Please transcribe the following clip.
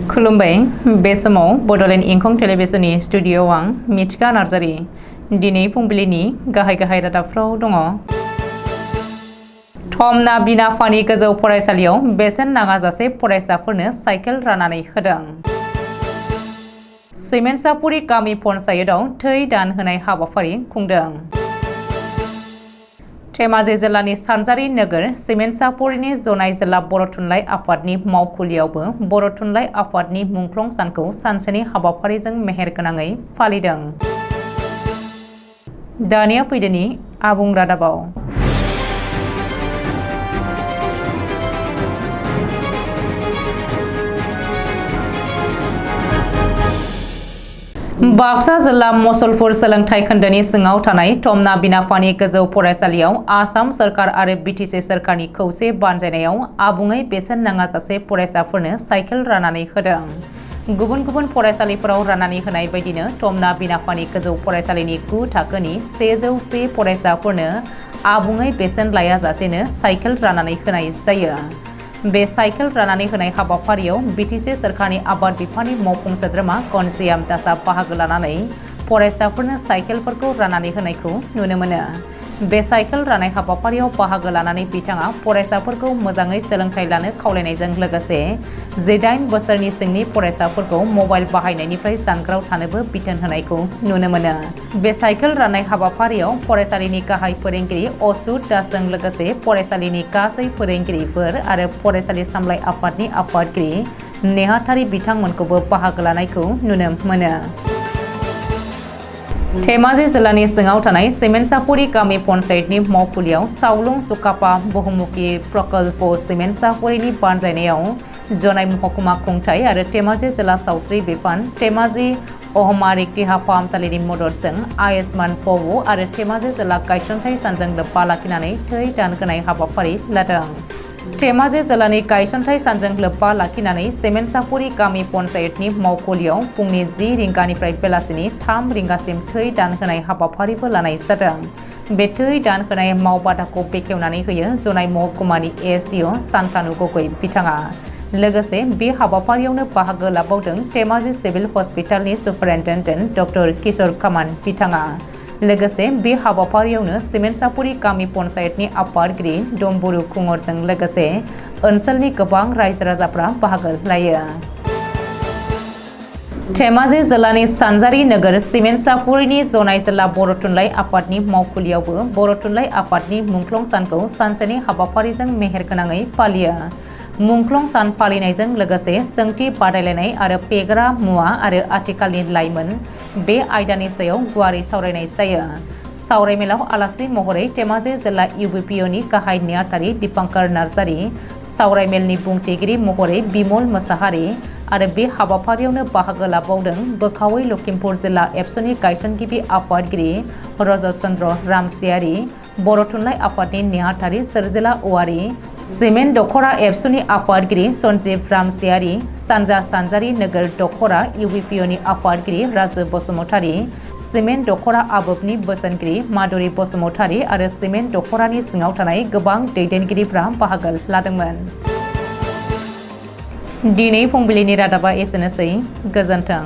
खुलुमबाय बे समाव बडोलेण्ड इंखं टेलिभिजननि स्टुडिअ'आव आं मिथिका नार्जारि दिनै फुंबिलिनि गाहाय रादाबफ्राव दङ। थमना बिनाफानि गोजौ फरायसालियाव बेसेन नाङाजासे फरायसाफोरनो साइकेल राननानै होदों। सिमेन्टसापुरि गामि पन्चायतआव थै दान होनाय हाबाफारि खुंदों। धेमाजि जिल्लानि सानजारि नोगोर सिमेन्टसापुरिनि जनाय जिल्ला बर' थुनलाइ आफादनि मावखुलियावबो बर' थुनलाइ आफादनि मुंख्लं सानखौ सानसेनि हाबाफारिजों मेहेरगोनाङै फालिदों। दानिया फैदोनि आबुं रादाबाव। बाक्सा जिल्ला मसलपुर सोलोंथाइ खोन्दोनि सिङाव थानाय थमना बिनाफानि गोजौ फरायसालियाव आसाम सोरखार आरो बिटिसि सोरखारनि खौसे बानजायनायाव आबुङै बेसेन नाङाजासे फरायसाफोरनो साइकेल राननानै होदों। गुबुन गुबुन फरायसालिफोराव राननानै होनाय बायदिनो थमना बिनाफानि गोजौ फरायसालिनि 9 थाखोनि 101 फरायसाफोरनो आबुङै बेसेन लायाजासेनो साइकेल राननानै होनाय जायो। बे साइकेल राननानै होनाय हाबाफारियाव बिटिसि सोरखारनि आबाद बिफाननि मावफुं सोद्रोमा कनसियाम दासआ बाहागो लानानै फरायसाफोरनो साइकेलफोरखौ राननानै होनायखौ नुनो मोनो। बे साइकेल राननाय हाबाफारियाव बाहागो लानानै बिथाङा फरायसाफोरखौ मोजाङै सोलोंथाइ लानो खावलायनायजों लोगोसे 18 बोसोरनि सिंनि फरायसाफोरखौ मबाइल बाहायनायनिफ्राय जानगाराव थानोबो बिथोन होनायखौ नुनो मोनो। बे साइकेल राननाय हाबाफारियाव फरायसालिनि गाहाय फोरोंगिरि असुत दासजों लोगोसे फरायसालिनि गासै फोरोंगिरिफोर आरो फरायसालि सामलाय आफादनि आफादगिरि नेहाथारि बिथांमोनखौबो बाहागो लानायखौ नुनो मोनो। धेमाजि जिल्लानि सिङाव थानाय सिमेन्टसापुरि गामि पन्चायतनि मावखुलियाव सावलुं सुकाफा बहुमुखि प्रकल्प सिमेन्टसापुरिनि बानजायनायाव जनाय महकुमा खुंथाय आरो धेमाजि जिल्ला सावस्रि बिफान धेमाजि अहमारिक देहा फाहामसालिनि मददजों आयुष्मान भव आरो धेमाजि जिल्ला गायसनथाय सानजों लोब्बा लाखिनानै थै दान होनाय हाबाफारि लादों। धेमाजि जिल्लानि गायसनथाय सानजों लोब्बा लाखिनानै सिमेन्टसापुरि गामि पन्चायतनि मावखुलियाव फुंनि 10 रिंगानिफ्राय बेलासिनि 3 रिंगासिम थै दान होनाय हाबाफारिबो लानाय जादों। बे थै दान होनाय मावबादाखौ बेखेवनानै होयो जनाय महकुमानि एसडिअ सान्तानु गगৈ बिथाङा। लोगोसे बे हाबाफारियावनो बाहागो लाबावदों धेमाजि सिभिल हस्पिटालनि सुपारिनटेन्डेन्ट डक्टर किशोर कामान बिथाङा। लोगोसे बे हाबाफारियावनो सिमेन्टसापुरि गामि पन्चायतनि आफादगिरि डम्बुरु खुंगुरजों लोगोसे ओनसोलनि गोबां रायजो राजाफ्रा बाहागो लायो। धेमाजि जिल्लानि सानजारि नोगोर सिमेन्टसापुरिनि जनाय जिल्ला बर' थुनलाइ आफादनि मावखुलियावबो बर' थुनलाइ आफादनि मुंख्लं सानखौ सानसेनि हाबाफारिजों मेहेरगोनाङै फालियो। मुंख्लं सान फालिनायजों लोगोसे सोंथि बादायलायनाय आरो फेग्रा मुवा आरो आथिखालनि लाइमोन बे आयदानि सायाव गुवारै सावरायनाय जायो। सावरायमेलाव आलासि महरै धेमाजि जिल्ला इउबिपिअनि गाहाय नेहाथारि दीपांकर नार्जारि, सावरायमेलनि बुंथिगिरि महरै बिमल मोसाहारि आरो बे हाबाफारियावनो बाहागो लाबावदों बोखावै लखिमपुर जिल्ला एबसुनि गायसनगिरि आफादगिरि रजत चन्द्र रामसियारि, बर' थुनलाइ आफादनि नेहाथारि सोरजिला औवारि, सिमेन्ट दखरा एबसुनि आफादगिरि सन्जीब रामसियारि, सानजा सानजारि नोगोर दखरा इउबिपिअनि आफादगिरि राजु बसुमतारि, सिमेन्ट दखरा आबोबनि बोसोनगिरि माधुरि बसुमतारि आरो सिमेन्ट दखरानि सिङाव थानाय गोबां दैदेनगिरिफ्रा बाहागो लादोंमोन। दिनै फुंबिलिनि रादाबा एसेनोसै। गोजोन्थों।